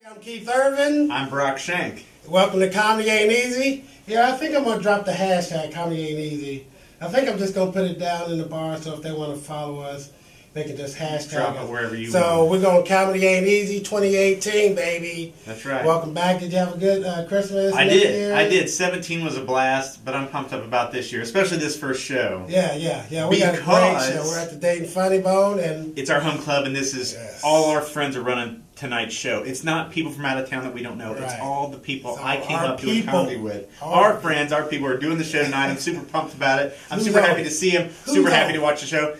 I'm Keith Irvin. I'm Brock Shank. Welcome to Comedy Ain't Easy. Yeah, I think I'm going to drop the hashtag Comedy Ain't Easy. I think I'm just going to put it down in the bar, so if they want to follow us, they can just hashtag Drop us. it wherever you want. So we're going Comedy Ain't Easy 2018, baby. That's right. Welcome back. Did you have a good Christmas? I did. 17 was a blast, but I'm pumped up about this year, especially this first show. Yeah. We got a great show. We're at the Dayton Funny Bone, and it's our home club, and this is all our friends are running tonight's show. It's not people from out of town that we don't know. Right. It's all the people I came up doing comedy with. Our friends, our people are doing the show tonight. I'm super pumped about it. I'm super happy to see them. Super happy to watch the show.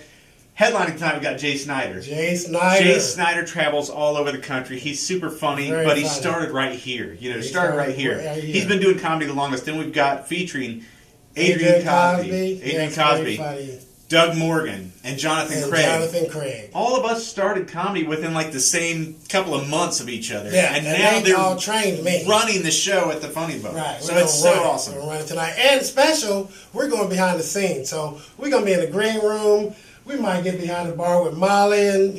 Headlining tonight, we got Jay Snyder. Jay Snyder travels all over the country. He's super funny, but he started right here. He started right here. He's been doing comedy the longest. Then we've got featuring Adrian Cosby, Doug Morgan, and Jonathan Craig. All of us started comedy within like the same couple of months of each other. Yeah, and now they're all trained me. running the show at the Funny Bone. Right. So it's so awesome. We're running tonight. And special, we're going behind the scenes. So we're going to be in the green room. We might get behind the bar with Molly and,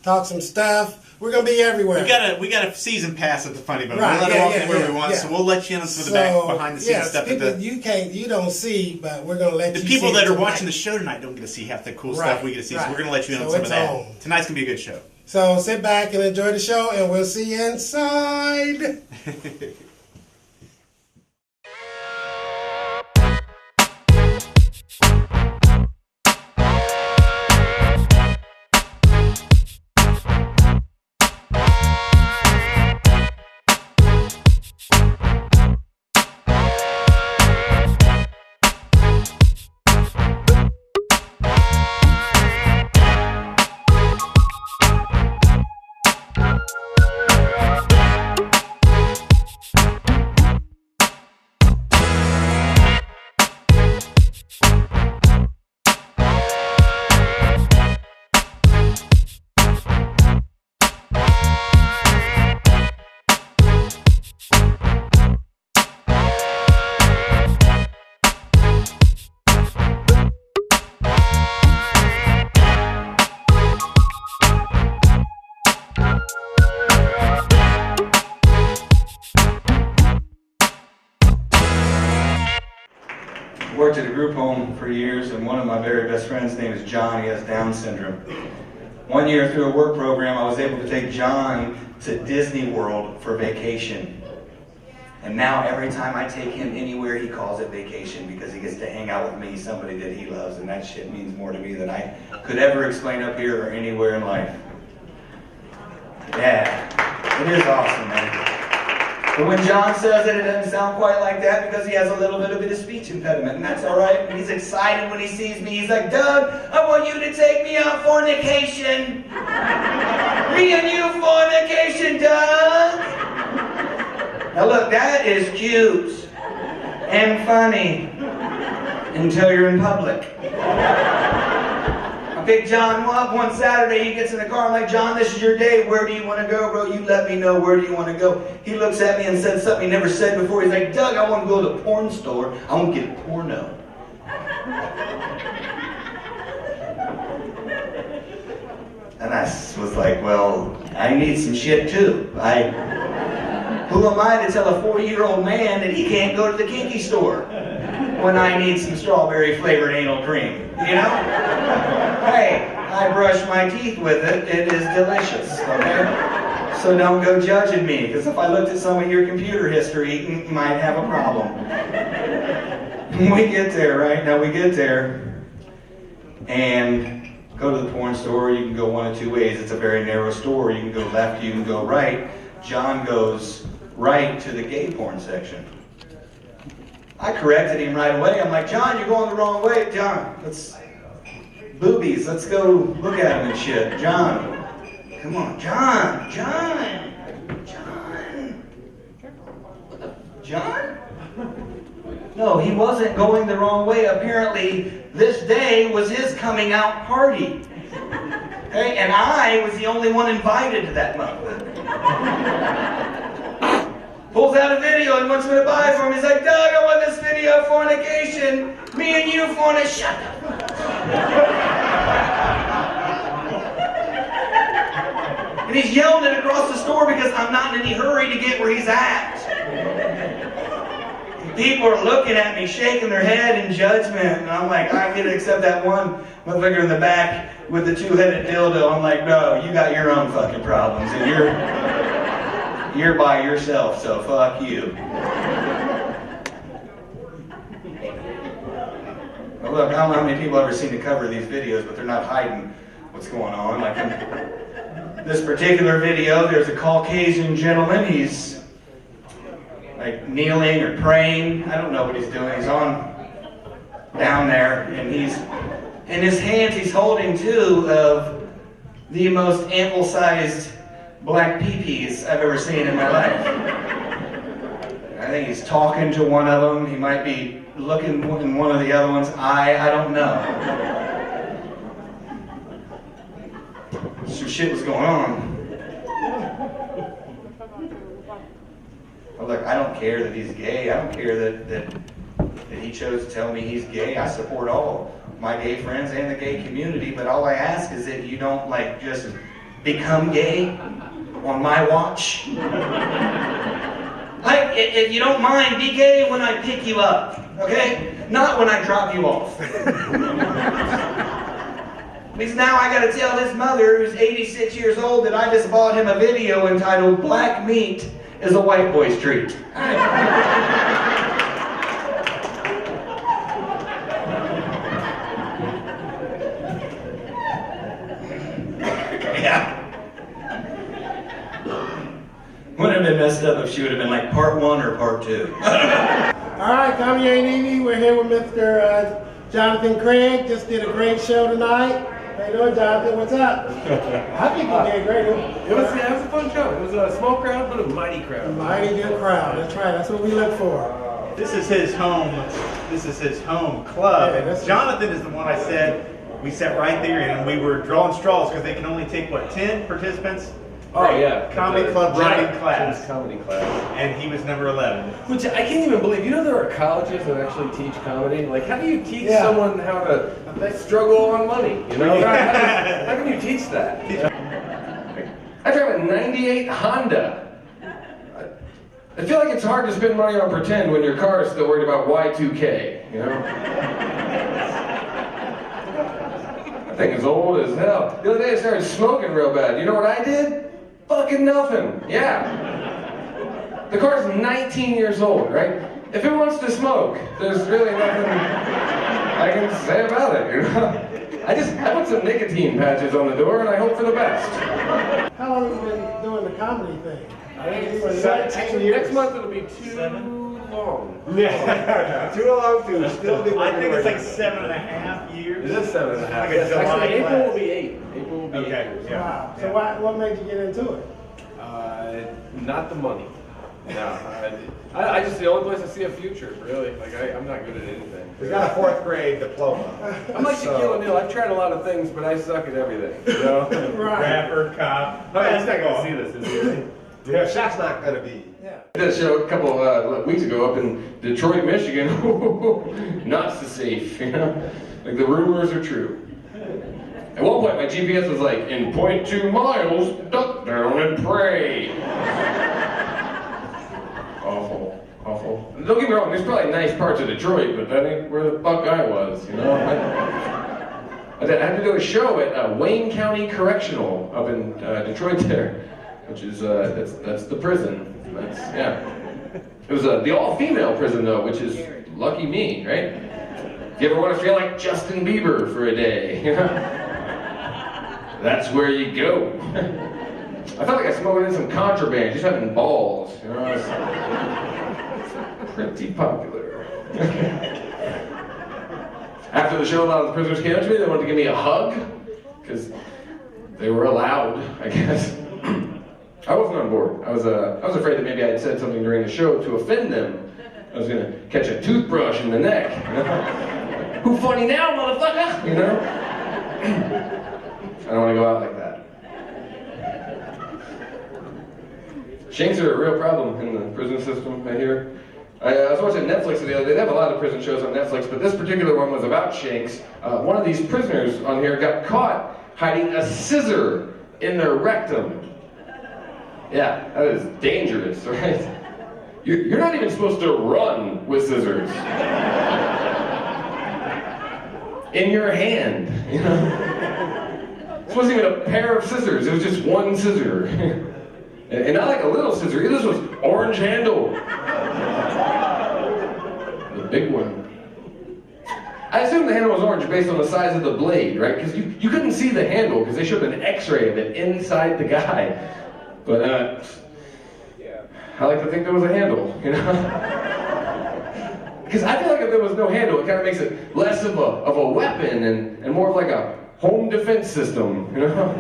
talk some stuff. We're going to be everywhere. We got a season pass at the Funny Bone. We'll let it walk anywhere we want, so we'll let you in for the behind the scenes stuff. People you don't see, but we're going to let you see. The people that are watching the show tonight don't get to see half the cool stuff we get to see, so we're going to let you in on some of that. Tonight's going to be a good show. So sit back and enjoy the show, and we'll see you inside. Worked at a group home for years, and one of my very best friends' name is John. He has Down syndrome. One year through a work program, I was able to take John to Disney World for vacation. And now every time I take him anywhere, he calls it vacation because he gets to hang out with me, somebody that he loves, and that shit means more to me than I could ever explain up here or anywhere in life. Yeah, it is awesome, man. But when John says it doesn't sound quite like that because he has a little bit of a speech impediment, and that's all right. He's excited when he sees me. He's like, Doug, I want you to take me out fornication. Me and you fornication, Doug. Now look, that is cute and funny until you're in public. I picked John up one Saturday. He gets in the car. I'm like, John, this is your day. Where do you want to go, bro? You let me know. Where do you want to go? He looks at me and said something he never said before. He's like, Doug, I want to go to the porn store. I want to get porno. And I was like, well, I need some shit too. Who am I to tell a 40-year-old man that he can't go to the kinky store when I need some strawberry-flavored anal cream, Hey, I brush my teeth with it. It is delicious, okay? So don't go judging me, because if I looked at some of your computer history, you might have a problem. We get there, right? Now we get there, and go to the porn store. You can go one of two ways. It's a very narrow store. You can go left, you can go right. John goes right to the gay porn section. I corrected him right away. I'm like, John, you're going the wrong way. John, boobies, let's go look at them and shit. John, come on. John. No, he wasn't going the wrong way. Apparently, this day was his coming out party. Okay, and I was the only one invited to that motherfucker. Pulls out a video and wants me to buy it for him. He's like, Doug, I want this video of fornication. Me and you fornication. Shut up. And he's yelling it across the store because I'm not in any hurry to get where he's at. People are looking at me, shaking their head in judgment, and I'm like, I get it, except that one motherfucker in the back with the two-headed dildo. I'm like, no, you got your own fucking problems, and you're by yourself, so fuck you. Well, look, I don't know how many people have ever seen the cover of these videos, but they're not hiding what's going on. Like in this particular video, there's a Caucasian gentleman. He's like kneeling or praying. I don't know what he's doing. He's on down there, and he's in his hands he's holding two of the most ample-sized black pee-pees I've ever seen in my life. I think he's talking to one of them. He might be looking in one of the other one's eye. I don't know. Some shit was going on. Well, look, I don't care that he's gay. I don't care that he chose to tell me he's gay. I support all my gay friends and the gay community, but all I ask is that you don't, like, just become gay on my watch. Like, if you don't mind, be gay when I pick you up, okay? Not when I drop you off. Because now I gotta tell this mother who's 86 years old that I just bought him a video entitled "Black Meat is a White Boy's Treat." Yeah. Would have been messed up if she would have been like part 1 or part 2. Alright, Comedy Aint Eazy. We're here with Mr. Jonathan Craig. Just did a great show tonight. How you doing, Jonathan? What's up? I think you did great. It was a fun show. It was a small crowd, but a mighty crowd. A mighty good crowd. That's right. That's what we look for. This is his home. This is his home club. Yeah, And Jonathan is the one I said we sat right there and we were drawing straws because they can only take, what, 10 participants? Oh yeah, Comedy club jumping class. Comedy class. And he was number 11. Which I can't even believe. You know there are colleges that actually teach comedy. Like, how do you teach someone how to struggle on money? You know, how can you teach that? I drive a '98 Honda. I feel like it's hard to spend money on pretend when your car is still worried about Y2K. You know. That thing is old as hell. The other day I started smoking real bad. You know what I did? Fucking nothing. Yeah. The car's 19 years old, right? If it wants to smoke, there's really nothing I can say about it, you know? I put some nicotine patches on the door and I hope for the best. How long have you been doing the comedy thing? I think it's 17 years. Next month it'll be too long. Yeah, too long to still do. I think it's like 7.5 years. It is 7.5. Like a July Actually, April class. will be 8. April will be 8 years. Yeah. Wow. So what made you get into it? Not the money. No. I just, the only place I see a future, really. Like, I'm not good at anything. He's got a 4th grade diploma. I'm like Shaquille O'Neal. I've tried a lot of things, but I suck at everything. You know? Right. Rapper, cop. Oh, yeah, he's not going to see this, is he? Yeah, Shaq's not gonna be. Yeah. I did a show a couple weeks ago up in Detroit, Michigan. Not so safe, you know? Like, the rumors are true. At one point, my GPS was like, in 0.2 miles, duck down and pray. Awful, awful. Don't get me wrong, there's probably nice parts of Detroit, but that ain't where the fuck I was, you know? I had to do a show at Wayne County Correctional up in Detroit there, which is, that's the prison. Yeah. It was the all-female prison, though, which is lucky me, right? If you ever want to feel like Justin Bieber for a day, you know? That's where you go. I felt like I smoked in some contraband, just having balls, you know? It's pretty popular. After the show, a lot of the prisoners came up to me, they wanted to give me a hug, because they were allowed, I guess. I wasn't on board. I was afraid that maybe I had said something during the show to offend them. I was gonna catch a toothbrush in the neck, you know? Who funny now, motherfucker? You know? I don't want to go out like that. Shanks are a real problem in the prison system, I hear. I was watching Netflix the other day. They have a lot of prison shows on Netflix, but this particular one was about Shanks. One of these prisoners on here got caught hiding a scissor in their rectum. Yeah, that is dangerous, right? You're not even supposed to run with scissors. In your hand, you know? This wasn't even a pair of scissors, it was just one scissor. And not like a little scissor, this was orange handle. The big one. I assume the handle was orange based on the size of the blade, right? Because you couldn't see the handle because they showed an x-ray of it inside the guy. But I like to think there was a handle, you know? Because I feel like if there was no handle, it kind of makes it less of a weapon and more of like a home defense system, you know?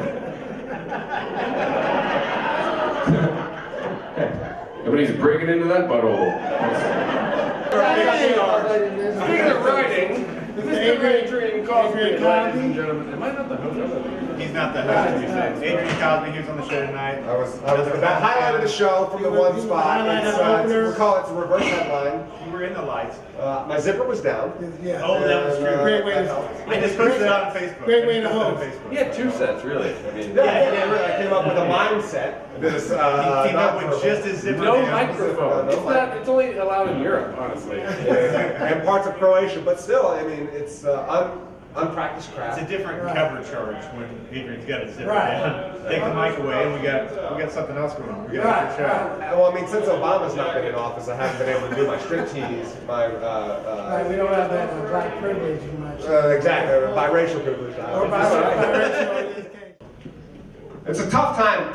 Nobody's breaking into that butthole. Speaking of writing, is this Adrian Cosby, ladies and gentlemen? Am I not the host? He's not the host. Adrian Cosby, he was on the show tonight. I was the highlight of the show from the one spot. We call it the reverse headline. You were in the lights. My zipper was down. Yeah. Oh, that was true. Great way to I just posted it on Facebook. Great way to host. He had two sets, really. I mean, I came up with a mindset. This, He came up with just his zipper. no down. microphone. It's only allowed in Europe, honestly. and parts of Croatia, but still, I mean, it's unpracticed craft. It's a different cover charge when Adrian's got his zipper Right. down. Take the mic away, and we got something else going on. We got a good show. Well, I mean, since Obama's not been in office, I haven't been able to do my striptease, my Right, we don't have that black privilege much. exactly, biracial privilege. Or biracial in this case. It's a tough time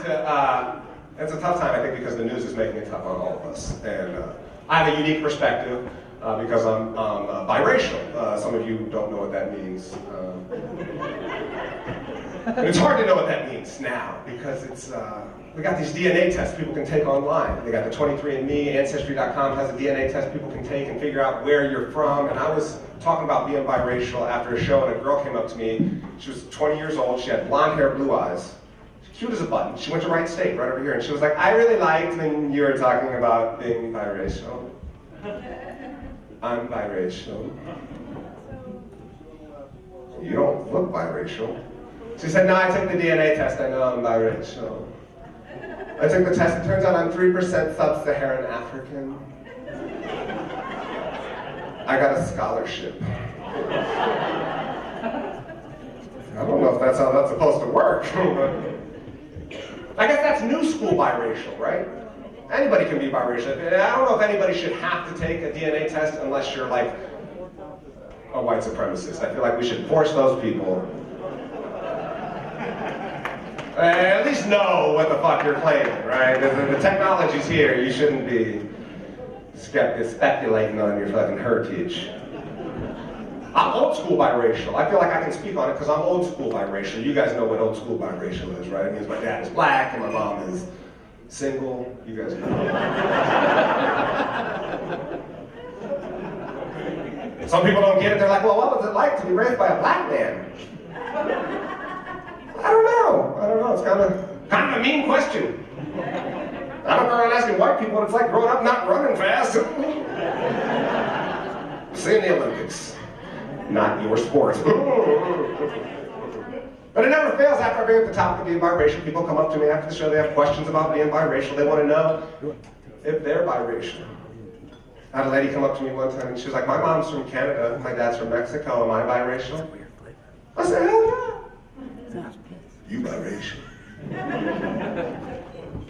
I think, because the news is making it tough on all of us. And I have a unique perspective because I'm biracial. Some of you don't know what that means. And it's hard to know what that means now because we got these DNA tests people can take online. They got the 23andMe, Ancestry.com has a DNA test people can take and figure out where you're from. And I was talking about being biracial after a show, and a girl came up to me. She was 20 years old. She had blonde hair, blue eyes. Cute as a button. She went to Wright State, right over here, and she was like, I really liked when you were talking about being biracial. I'm biracial. You don't look biracial. She said, no, I took the DNA test, I know I'm biracial. I took the test, it turns out I'm 3% sub-Saharan African. I got a scholarship. I don't know if that's how that's supposed to work. I guess that's new school biracial, right? Anybody can be biracial. I don't know if anybody should have to take a DNA test unless you're like a white supremacist. I feel like we should force those people. At least know what the fuck you're claiming, right? The technology's here. You shouldn't be speculating on your fucking heritage. I'm old school biracial. I feel like I can speak on it because I'm old school biracial. You guys know what old school biracial is, right? It means my dad is black and my mom is single. You guys know. Some people don't get it. They're like, well, what was it like to be raised by a black man? I don't know. It's kind of a mean question. I don't go around asking white people what it's like growing up not running fast. See you in the Olympics. Not your sport. But it never fails after I bring up the topic of being biracial. People come up to me after the show, they have questions about being biracial. They want to know if they're biracial. I had a lady come up to me one time and she was like, my mom's from Canada, my dad's from Mexico, am I biracial? I said, hell yeah. You biracial?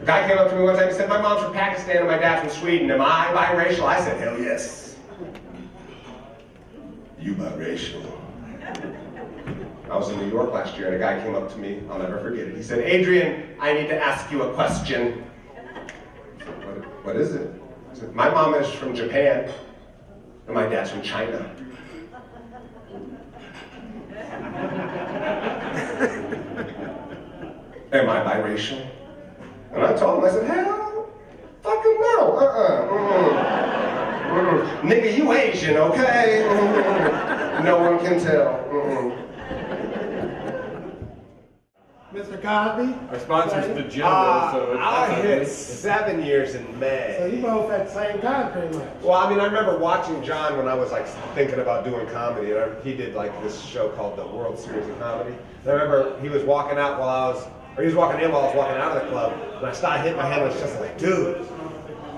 A guy came up to me one time and said, my mom's from Pakistan and my dad's from Sweden, am I biracial? I said, hell yes. You biracial. I was in New York last year and a guy came up to me, I'll never forget it. He said, Adrian, I need to ask you a question. I said, what is it? I said, my mom is from Japan and my dad's from China. Am I biracial? And I told him, I said, hell, fucking no, Nigga, you Asian, okay? No one can tell. Mr. Cosby? Our sponsor's the General, so it's... I hit 7 years in May. So you both at the same time, pretty much. Well, I mean, I remember watching John when I was like thinking about doing comedy, and he did like this show called the World Series of Comedy. And I remember he was walking out while I was or he was walking in while I was walking out of the club, and I started hitting my head on his chest, like, dude,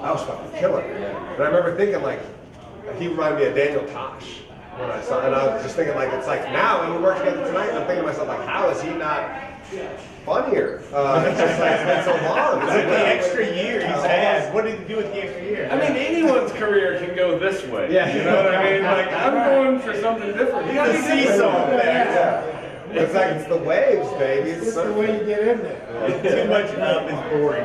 I was fucking killing it, man. And I remember thinking, like, he reminded me of Daniel Tosh when I saw, and I was just thinking, like, it's like now when we work together tonight, I'm thinking to myself, like, how is he not funnier? It's just like, it's been so long. It's like the extra year he's had. What did he do with the extra year? I mean, anyone's career can go this way. Yeah. You know what I mean? Like, I'm going for something different. You gotta see something there. Yeah. It's like, it's the waves, baby. It's the way you get in there. Too much up is boring.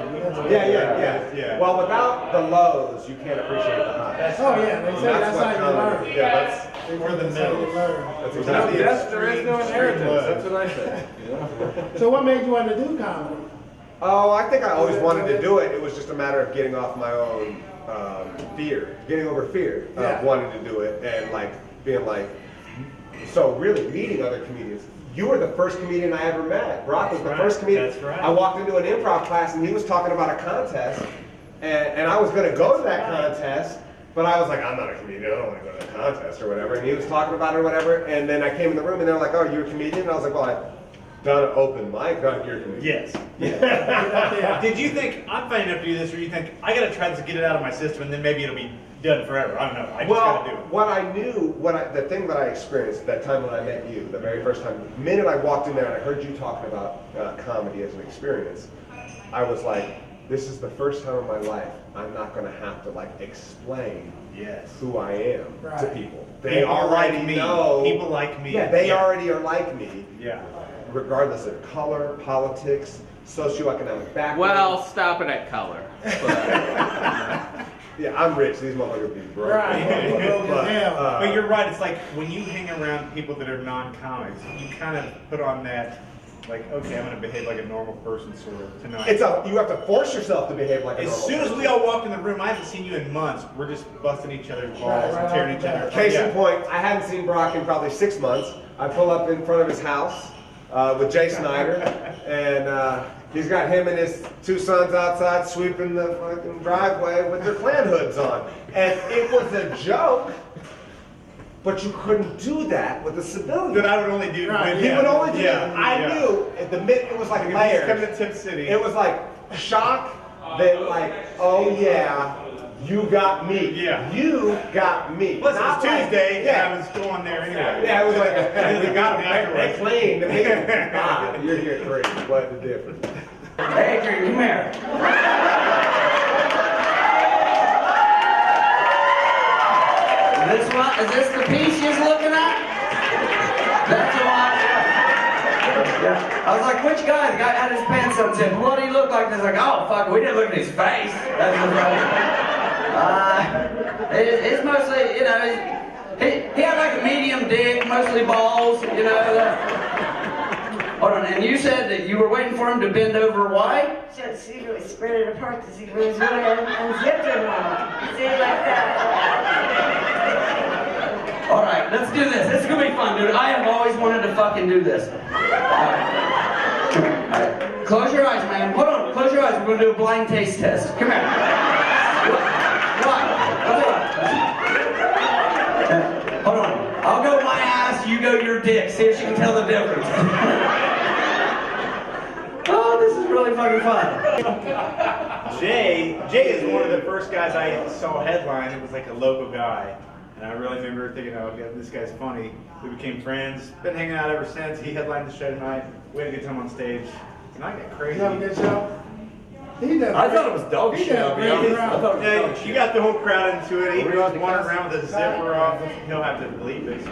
Yeah. Well, without the lows, you can't appreciate the highs. Oh yeah, they say that's how you learn. Yeah, Or the middle. that's Without exactly death, there is no inheritance. That's what I say. So what made you want to do comedy? Oh, I think I always wanted to do it. It was just a matter of getting off my own fear, getting over fear of wanting to do it, and like being like, so really meeting other comedians. You were the first comedian I ever met. Brock was the first comedian. That's right. I walked into an improv class and he was talking about a contest, and I was going to go to that contest, but I was like, I'm not a comedian. I don't want to go to the contest or whatever. And he was talking about it or whatever, and then I came in the room and they were like, oh, you're a comedian? And I was like, well, I've done an open mic. You're a comedian. Yes. Yeah. Did you think I'm funny enough to do this, or you think I got to try to get it out of my system and then maybe it'll be done forever? I don't know. I just got to do it. What I knew, the thing that I experienced that time when I met you, the very first time, the minute I walked in there and I heard you talking about comedy as an experience, I was like, this is the first time in my life I'm not going to have to like explain who I am to people. They already like me. know. People like me. Yeah, they already are like me. Yeah. Regardless of color, politics, socioeconomic background. Well, stop it at color. But, yeah, I'm rich. These motherfuckers be broke. Right. But you're right. It's like when you hang around people that are non-comics, you kind of put on that, like, okay, I'm going to behave like a normal person sort of tonight. You have to force yourself to behave like a normal person. As soon as we all walk in the room, I haven't seen you in months. We're just busting each other's balls and tearing each other. Case in point, I hadn't seen Brock in probably 6 months. I pull up in front of his house with Jay Snyder, and he's got him and his 2 sons outside sweeping the fucking driveway with their Klan hoods on. And it was a joke, but you couldn't do that with a civilian. That I would only do. Right. He would only do that. I knew at the minute it was like layers. Coming to Tip City. It was like shock, then like, oh yeah, you got me. Yeah. You got me. Plus, it was Tuesday, yeah. and I was going there anyway. Yeah, it was like, we got him afterwards. They claimed to me. Ah, you're here crazy. What's the difference? hey, Adrian, come here. Is this the piece you're looking at? That's the one. Yeah. I was like, which guy? The guy had his pants unzipped. What did he look like? I was like, oh, fuck, we didn't look at his face. That's the funny. It's mostly, you know, he had like a medium dick, mostly balls, you know. Hold on, and you said that you were waiting for him to bend over why? Just he really spread it apart because he was really unzipped it all. See, like that. All right, let's do this. This is gonna be fun, dude. I have always wanted to fucking do this. All right. Close your eyes, man. Hold on. Close your eyes. We're gonna do a blind taste test. Come here. What? Hold on. I'll go my ass. You go your dick. See if she can tell the difference. Oh, this is really fucking fun. Jay is one of the first guys I saw headline. It was like a local guy. And I really remember thinking, oh, this guy's funny. We became friends. Been hanging out ever since. He headlined the show tonight. We had a good time on stage. And I got crazy. You have a good show? I thought it was dog shit. I thought it was You got the whole crowd into it. He was wandering around with a zipper off. He'll have to bleep it.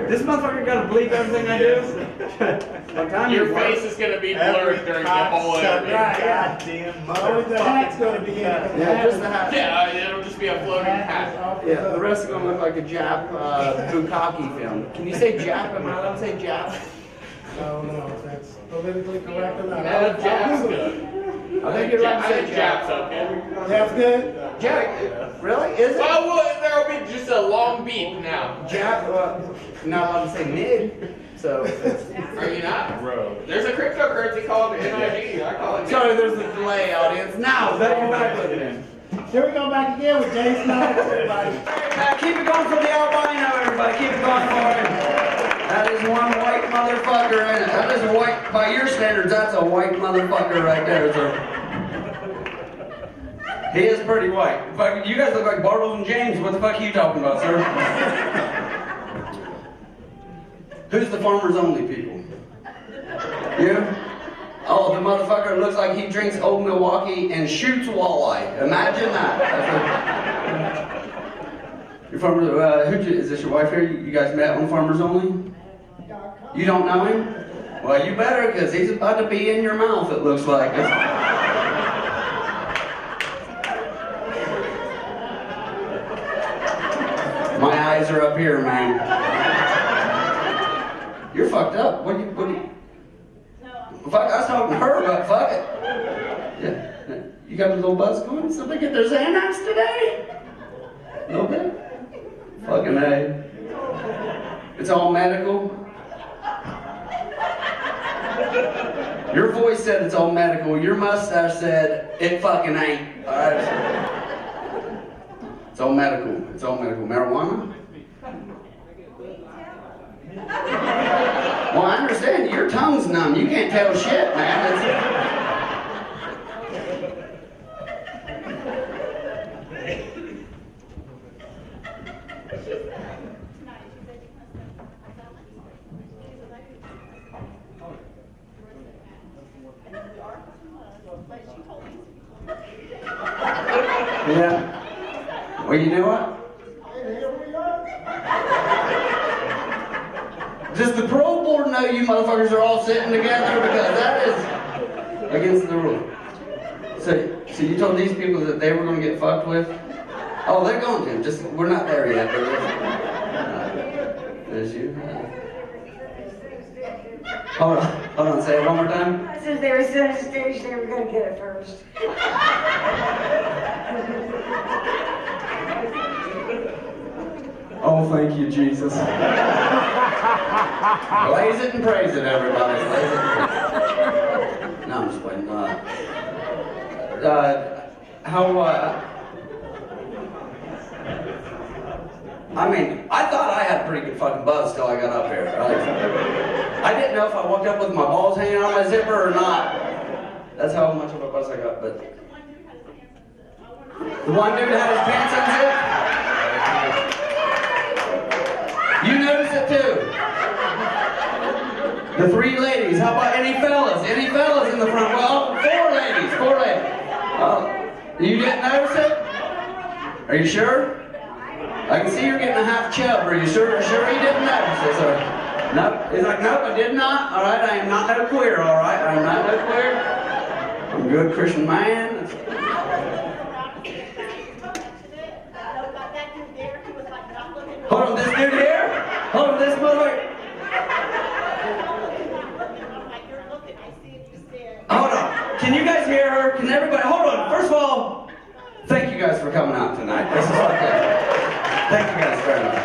This motherfucker gotta bleep everything I do. Your face is gonna be blurred during the whole interview. Goddamn Only the hat's going to be in. Yeah, just the hat. Yeah, it'll just be a floating hat. Yeah, the rest are gonna look like a Jap bukkake film. Can you say Jap? Am I allowed to say Jap? No, if that's politically correct or not. No, Jap's good. I think you're right to I say think Jap. Jap's okay. That's good? Jap? Really? Is it? Well, there'll be just a long beep now. Jap? Not allowed to say mid. So. Are you not? There's a cryptocurrency called NID. I call it. Sorry, there's a delay, audience. Now, better get back with it. Here we go back again with Jay Snyder, everybody. Keep it going for the albino, everybody. Keep it going for him. That is one white motherfucker in it. That is a white, by your standards, that's a white motherfucker right there, sir. He is pretty white. Fuck, you guys look like Bartles and James. What the fuck are you talking about, sir? Who's the farmers only people? You? Oh, the motherfucker looks like he drinks Old Milwaukee and shoots walleye. Imagine that. Your farmer, is this your wife here? You guys met on Farmers Only? You don't know him? Well, you better, because he's about to be in your mouth, it looks like. My eyes are up here, man. You're fucked up. What do you... Fuck, I was talking to her, but fuck it. Yeah. You got a little buzz going? Somebody get their Xanax today? A little bit? Fucking A. It's all medical. Your voice said it's all medical. Your mustache said it fucking ain't. All right. It's all medical. It's all medical. Marijuana? Well, I understand. Your tongue's numb. You can't tell shit, man. Yeah. Well, you know what? Does the parole board know you motherfuckers are all sitting together? Because that is against the rule. So you told these people that they were going to get fucked with? Oh, they're going to. Just, we're not there yet. But there's you. Hold on, say it one more time. Since they were still on stage, they were going to get it first. Oh, thank you, Jesus. Blaze it and praise it, everybody. Blaze it and praise it. No, I'm just playing. I mean, I thought I had a pretty good fucking buzz till I got up here. Right? I didn't know if I walked up with my balls hanging out of my zipper or not. That's how much of a buzz I got, but... The one dude had his pants unzipped? You noticed it too. The three ladies. How about any fellas? Any fellas in the front? Well, four ladies. You didn't notice it? Are you sure? I can see you're getting a half chub. Are you sure? Sure you didn't notice it, sir? Nope. He's like, nope, I did not. All right, I am not no queer. All right, I am not no queer. I'm a good Christian man. Hold on, this dude here? Hold on, this motherfucker. Hold on. Can you guys hear her? Can everybody? Hold on. First of all, thank you guys for coming out tonight. This is okay. Thank you guys very much.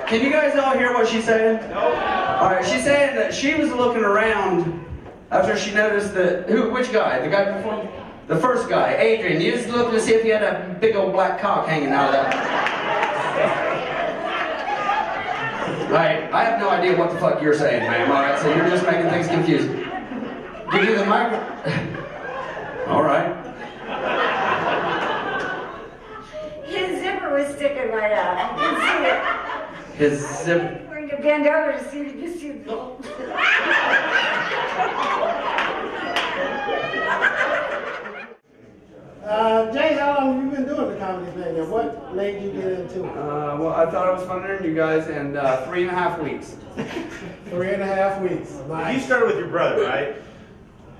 Can you guys all hear what she's saying? No. All right, she's saying that she was looking around after she noticed that, which guy? The guy before? The first guy, Adrian. You just looking to see if he had a big old black cock hanging out of that. Right, I have no idea what the fuck you're saying, ma'am. All right, so you're just making things confusing. Give you the mic. All right. His zipper was sticking right out. I can see it. His zipper. I'm going to bend over to see the Jay, how long have you been doing the comedy thing, and what made you get into it? Well, I thought it was funnier than you guys in 3.5 weeks. 3.5 weeks. Nice. You started with your brother, right?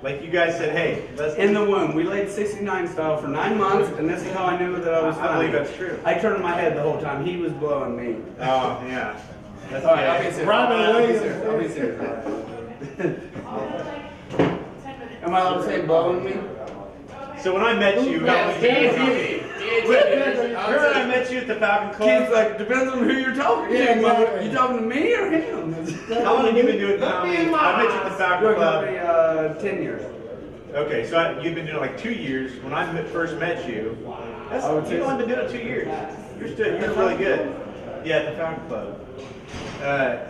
Like you guys said, hey, let's... In the womb. We laid 69 style for 9 months, and this is how I knew that I was funny. I believe that's true. I turned my head the whole time. He was blowing me. Oh, yeah. That's all right, I'll be serious. Robin Williams. I'll be serious. Am I allowed to say blowing me? So when I met you, when I met you at the Falcon Club, Keith's like, depends on who you're talking to. Exactly. You talking to me or him? How long have you been doing comedy? I met you at the Falcon Club. 10 years. Okay, so you've been doing like 2 years. When I first met you, you've only been doing it 2 years. You're really good. Yeah, at the Falcon Club.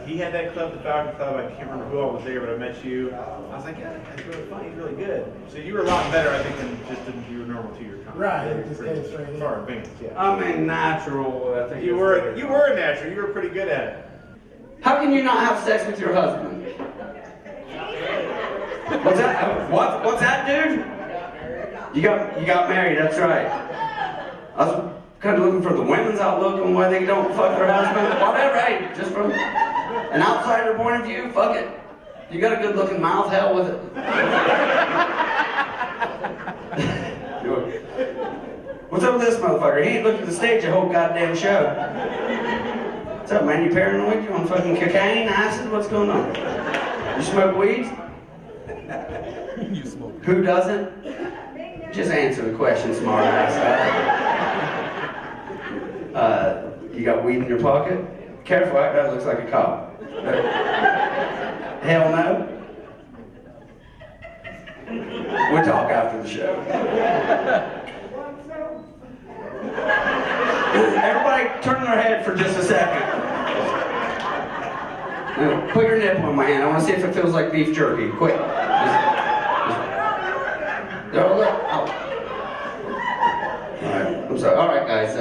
He had that club, the Falcon Club. I can't remember who all was there, but I met you. I was like, yeah, that's really funny. He's really good. So you were a lot better, I think, than just you were normal to your comedy. Right. You just came straight in. Far advanced, yeah. I mean, natural. I think You were a natural. You were pretty good at it. How can you not have sex with your husband? What's that? What's that, dude? You got married. That's right. I was kind of looking for the women's outlook on why they don't fuck their husband. Whatever. Hey, just from an outsider point of view, fuck it. You got a good-looking mouth. Hell with it. What's up with this motherfucker? He ain't looked at the stage the whole goddamn show. What's up, man? You paranoid? You on fucking cocaine, acid? What's going on? You smoke weed? You smoke. Who doesn't? Just answer the question, smart ass guy. You got weed in your pocket? Careful, that guy looks like a cop. Hell no. We'll talk after the show. Everybody turn their head for just a second. Now, put your nipple in my hand. I want to see if it feels like beef jerky. Quick. Look. Out. Alright, I'm sorry. Alright, guys.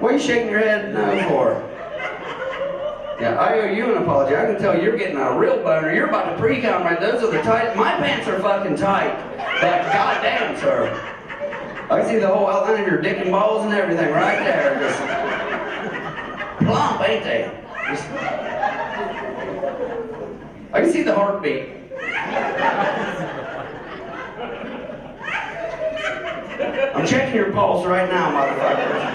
What are you shaking your head no for? Yeah, I owe you an apology. I can tell you're getting a real boner. You're about to pre-cum, right? Those are the tight. My pants are fucking tight. But goddamn, sir. I see the whole outline of your dick and balls and everything right there. Just plump, ain't they? Just, I can see the heartbeat. I'm checking your pulse right now, motherfucker.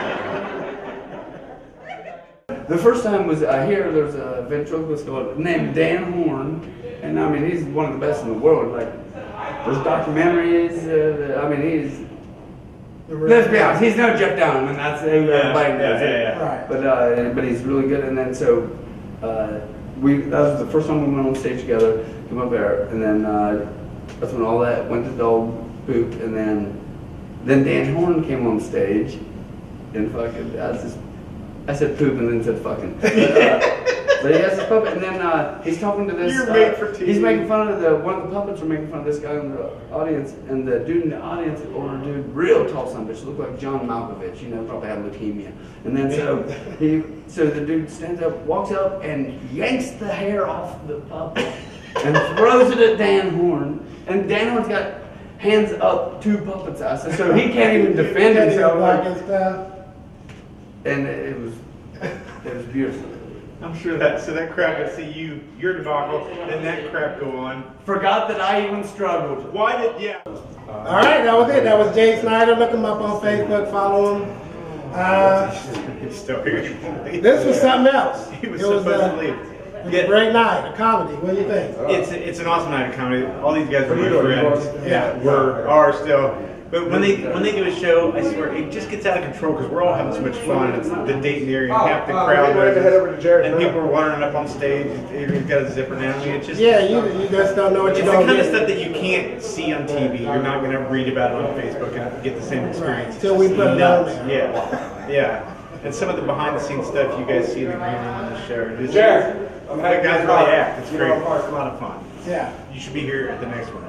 The first time was here. There's a ventriloquist named Dan Horn, and I mean he's one of the best in the world. Like there's documentaries. I mean he's. Let's be honest, he's no Jeff Dahmer, and that's everybody knows it. Right. But he's really good. And then so that was the first time we went on stage together. Come up there, and then that's when all that went to dog poop, and then Dan Horn came on stage, and fucking I said poop and then said fucking. So he has this puppet, and then he's talking to this. You're made for TV. He's making fun of one of the puppets are making fun of this guy in the audience, and the dude in the audience, older dude, real tall son of a bitch, looked like John Malkovich, probably had leukemia. And then so the dude stands up, walks up, and yanks the hair off the puppet and throws it at Dan Horn, and Dan Horn's got hands up 2 puppets' asses, so he can't even defend himself. And it was beautiful. I'm sure that crowd would see your debacle, then that crap go on. Forgot that I even struggled. Why did, yeah. All right, that was it. That was Jay Snyder. Look him up on Facebook, follow him. He's still here. This was something else. He was supposed to leave. It was a great night, a comedy. What do you think? It's an awesome night of comedy. All these guys are my friends. Yeah. Are still. But when they do a show, I swear it just gets out of control because we're all having so much fun. It's the Dayton area, and half the crowd knows it, and people are wandering up on stage. Adrian's got a zipper now. I mean, it's just you just don't know what you don't get. It's the kind of stuff that you can't see on TV. You're not going to read about it on Facebook and get the same experience. Right. Till we put it on there. Yeah. And some of the behind-the-scenes stuff you guys see in the green room on the show. The guys really act. It's great. It's a lot of fun. Yeah. You should be here at the next one.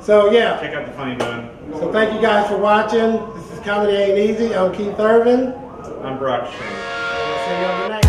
So yeah. Check out the Funny Bone. So thank you guys for watching. This is Comedy Ain't Easy. I'm Keith Irvin. I'm Brock Shane. See you on the next.